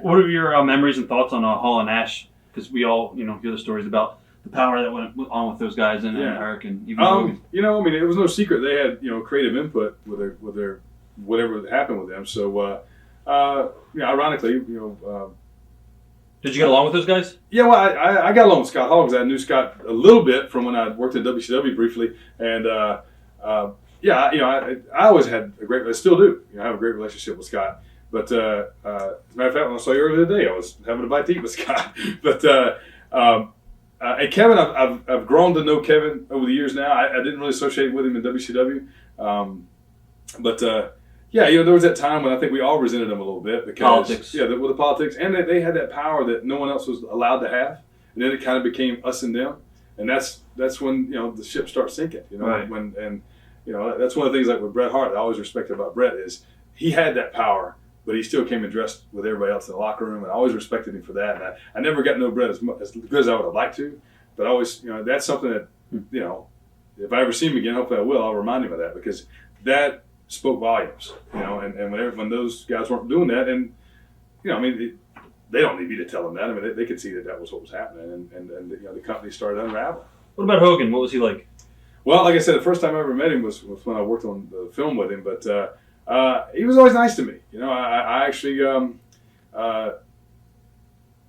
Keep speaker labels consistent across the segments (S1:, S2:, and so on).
S1: What are your memories and thoughts on Hall and Nash? Because we all, hear the stories about the power that went on with those guys and Eric and even Hogan.
S2: It was no secret they had creative input with their whatever happened with them. So, ironically,
S1: Did you get along with those guys?
S2: Yeah, well, I got along with Scott Hall because I knew Scott a little bit from when I worked at WCW briefly, and I always had a great, I still do, I have a great relationship with Scott. But as a matter of fact, when I saw you earlier today, I was having a bite to eat with Scott. But and Kevin, I've grown to know Kevin over the years now. I didn't really associate with him in WCW, there was that time when I think we all resented him a little bit because
S1: politics.
S2: With the politics, and they had that power that no one else was allowed to have, and then it kind of became us and them, and that's when the ship starts sinking.
S1: Right.
S2: That's one of the things like with Bret Hart I always respected about Bret is he had that power, but he still came and dressed with everybody else in the locker room, and I always respected him for that. And I never got to know Bret as good as I would have liked to, but I always that's something that if I ever see him again, hopefully I will. I'll remind him of that because that spoke volumes, and when those guys weren't doing that, and they don't need me to tell them that. I mean, they could see that was what was happening, and the company started unraveling.
S1: What about Hogan? What was he like?
S2: Well, like I said, the first time I ever met him was when I worked on the film with him, but he was always nice to me. I actually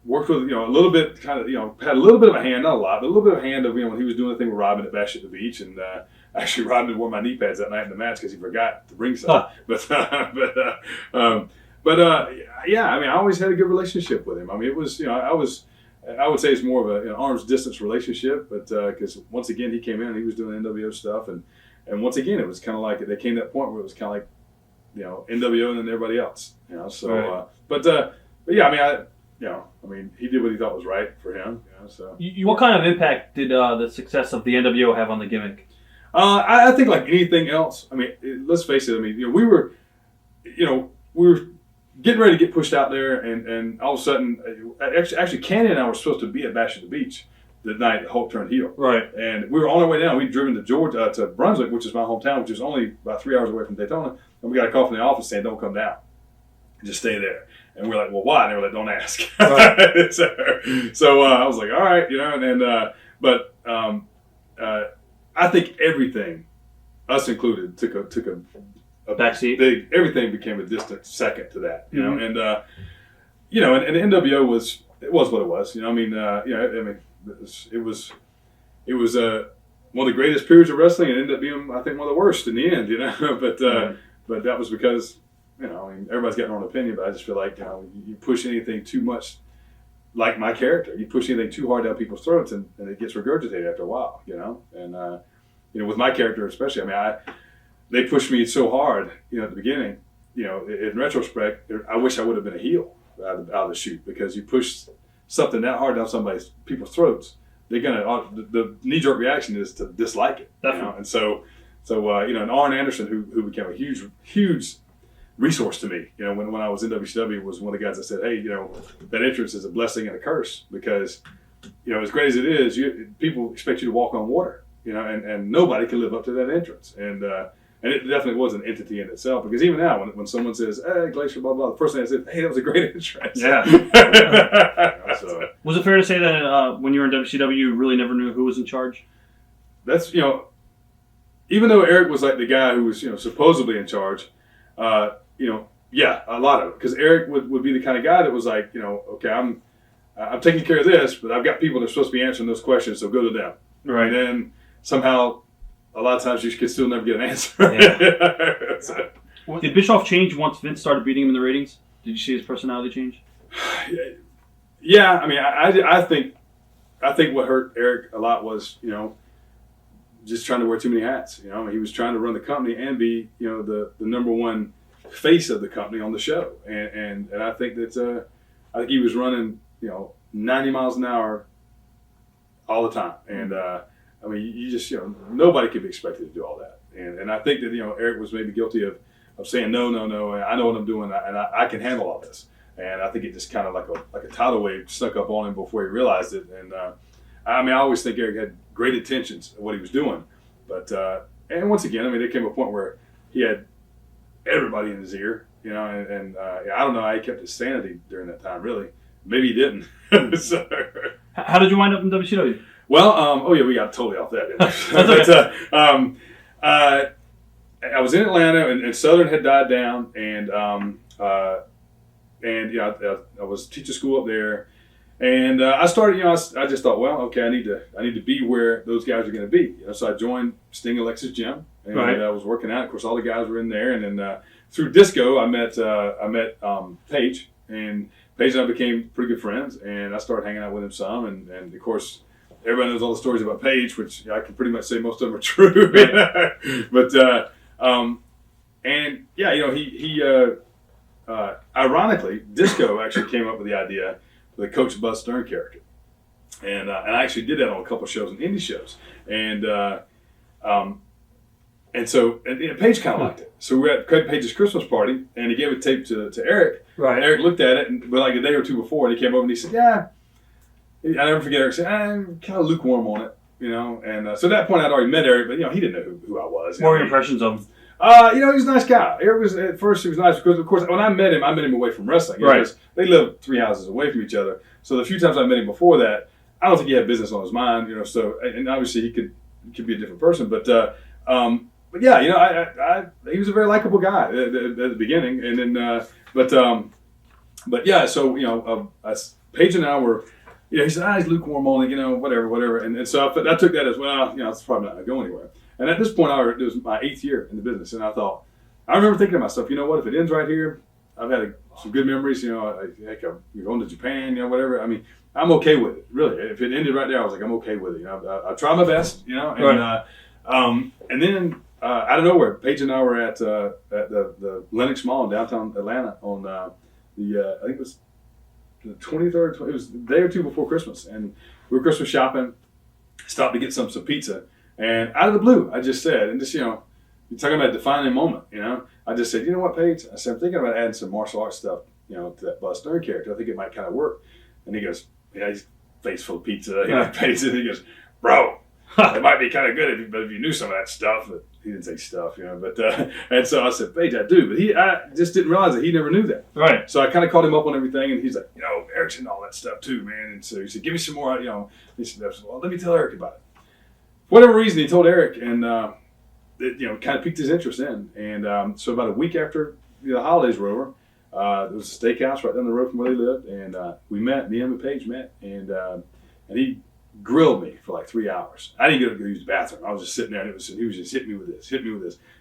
S2: worked with a little bit, kind of had a little bit of a hand, not a lot, but a little bit of a hand of when he was doing the thing with Robin at Bash at the Beach, and actually Robin wore my knee pads that night in the match because he forgot to bring some. I always had a good relationship with him. I mean, it was I would say it's more of an arm's distance relationship, but because once again he came in and he was doing NWO stuff, and once again it was kind of like they came to that point where it was kind of like NWO and then everybody else, So, right. He did what he thought was right for him, So,
S1: what kind of impact did the success of the NWO have on the gimmick?
S2: I think like anything else. I mean, let's face it. I mean, we were getting ready to get pushed out there, and all of a sudden, actually, Kanyon and I were supposed to be at Bash at the Beach the night Hulk turned heel.
S1: Right.
S2: And we were on our way down. We'd driven to Brunswick, which is my hometown, which is only about 3 hours away from Daytona. And we got a call from the office saying, "Don't come down, just stay there." And we're like, "Well, why?" And they were like, "Don't ask." Right. so I was like, "All right," I think everything, us included, took a
S1: backseat.
S2: Everything became a distant second to that,
S1: Mm-hmm.
S2: and the NWO was what it was, it was one of the greatest periods of wrestling, and ended up being, I think, one of the worst in the end, but that was because, everybody's got their own opinion, but I just feel like, you push anything too much, like my character, you push anything too hard down people's throats, and it gets regurgitated after a while, and with my character especially, they pushed me so hard, at the beginning, in retrospect, I wish I would have been a heel out of the chute, because you push something that hard down people's throats, they're gonna, the knee-jerk reaction is to dislike it.
S1: Definitely.
S2: And so and Arn Anderson, who became a huge resource to me, when I was in WCW, was one of the guys that said, "Hey, that entrance is a blessing and a curse, because, as great as it is, people expect you to walk on water, and nobody can live up to that entrance." And it definitely was an entity in itself, because even now, when someone says, "Hey, Glacier, blah, blah," the first thing I said, "Hey, that was a great entrance."
S1: Yeah. So, was it fair to say that when you were in WCW, you really never knew who was in charge?
S2: That's, even though Eric was like the guy who was, supposedly in charge, a lot of it. Because Eric would be the kind of guy that was like, okay, I'm taking care of this, but I've got people that are supposed to be answering those questions, so go to them.
S1: Right.
S2: And then somehow, a lot of times you could still never get an answer.
S1: Yeah. So. Did Bischoff change once Vince started beating him in the ratings? Did you see his personality change?
S2: Yeah, I think what hurt Eric a lot was, just trying to wear too many hats. He was trying to run the company and be, the number one face of the company on the show, and I think that I think he was running, 90 miles an hour all the time, and you just, nobody could be expected to do all that, and I think that Eric was maybe guilty of saying no, I know what I'm doing, and I can handle all this, and I think it just kind of like a tidal wave snuck up on him before he realized it, and I always think Eric had great intentions of what he was doing, but and once again, there came a point where he had everybody in his ear, you know, and I don't know how he kept his sanity during that time. Really, maybe he didn't. So,
S1: How did you wind up in WCW?
S2: well, we got totally off that. I was in Atlanta, and Southern had died down, and I was teaching school up there. And I started, I just thought, well, okay, I need to be where those guys are going to be. So I joined Sting Alexis Gym, and I was working out. Of course, all the guys were in there, and then through disco, I met Paige, and Paige and I became pretty good friends, and I started hanging out with him some, and of course, everybody knows all the stories about Paige, which I can pretty much say most of them are true. But ironically, disco actually came up with the idea. The Coach Buzz Stern character, and I actually did that on a couple of shows, and indie shows, and so Paige kind of liked it. So we were at Paige's Christmas party, and he gave a tape to Eric.
S1: Right.
S2: Eric looked at it, but like a day or two before, and he came over and he said, "Yeah." I never forget Eric said, "I'm kind of lukewarm on it," and so at that point I'd already met Eric, but he didn't know who I was.
S1: What were your impressions of him?
S2: He was a nice guy. Eric was, at first he was nice because, of course, when I met him away from wrestling.
S1: Right.
S2: They lived 3 houses away from each other. So the few times I met him before that, I don't think he had business on his mind, so, and obviously he could be a different person. But yeah, he was a very likable guy at the beginning. And then, but yeah, so, Paige and I were, he said, he's lukewarm only, whatever. And so I took that as, well, it's probably not going to go anywhere. And at this point, it was my 8th year in the business, and I remember thinking to myself, what, if it ends right here, I've had some good we're going to Japan, whatever. I mean, I'm okay with it, really. If it ended right there, I was like, I'm okay with it. I try my best, and
S1: right.
S2: And then out of nowhere, Paige and I were at the Lenox Mall in downtown Atlanta on I think it was the 23rd. It was a day or two before Christmas, and we were Christmas shopping. Stopped to get some pizza. And out of the blue, I just said, and just, you're talking about a defining moment, I just said, you know what, Paige? I said, I'm thinking about adding some martial arts stuff, to that Buzz Stern character. I think it might kind of work. And he goes, he's face full of pizza. Paige, and he goes, bro, it might be kind of good if you knew some of that stuff. But he didn't say stuff, but, and so I said, Paige, I do. But I just didn't realize that he never knew that.
S1: Right.
S2: So I kind of called him up on everything, and he's like, Eric's into all that stuff too, man. And so he said, give me some more, he said, well, let me tell Eric about it. For whatever reason, he told Eric, and it kind of piqued his interest in. And so about a week after the holidays were over, there was a steakhouse right down the road from where they lived, and we met. Me and Paige met, and he grilled me for like 3 hours. I didn't get to use the bathroom. I was just sitting there, and he was just hitting me with this.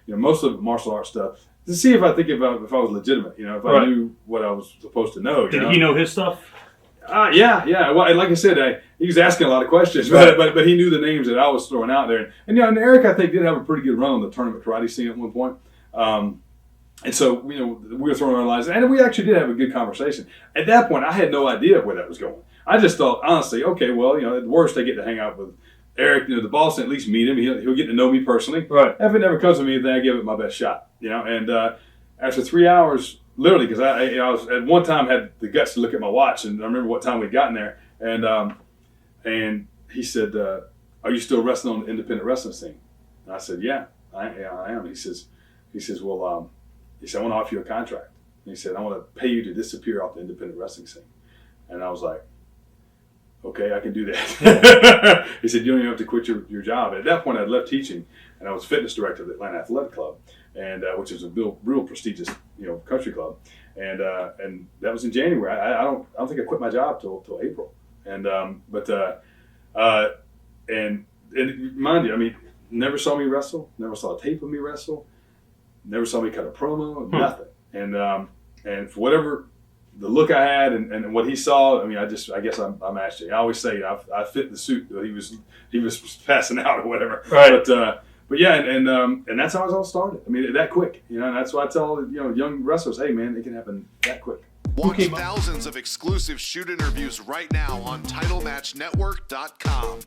S2: Most of the martial arts stuff to see if I was legitimate. If I knew what I was supposed to know.
S1: Did he know his stuff?
S2: Yeah. Well, like I said, he was asking a lot of questions, but he knew the names that I was throwing out there. And Eric, I think, did have a pretty good run on the tournament karate scene at one point. And so, we were throwing our lines, and we actually did have a good conversation. At that point, I had no idea where that was going. I just thought, honestly, okay, well, at worst, I get to hang out with Eric, the boss, and at least meet him. He'll get to know me personally.
S1: Right.
S2: If it never comes to me, then I give it my best shot. And after 3 hours. Literally, because I was at one time had the guts to look at my watch, and I remember what time we'd gotten there, and he said, "Are you still wrestling on the independent wrestling scene?" And I said, "Yeah, I am." He says, "Well, I want to offer you a contract." And he said, "I want to pay you to disappear off the independent wrestling scene." And I was like, "Okay, I can do that." He said, "You don't even have to quit your job." At that point, I'd left teaching, and I was fitness director of the Atlanta Athletic Club, and which is a real prestigious country club, and that was in January. I don't think I quit my job till April, and mind you, never saw me wrestle, never saw a tape of me wrestle, never saw me cut a promo, nothing, and for whatever the look I had and what he saw, I guess I matched it. I always say I fit the suit that he was passing out or whatever,
S1: right?
S2: But yeah, and that's how it all started. That quick, and that's why I tell young wrestlers, hey man, it can happen that quick.
S3: Watch thousands of exclusive shoot interviews right now on TitleMatchNetwork.com.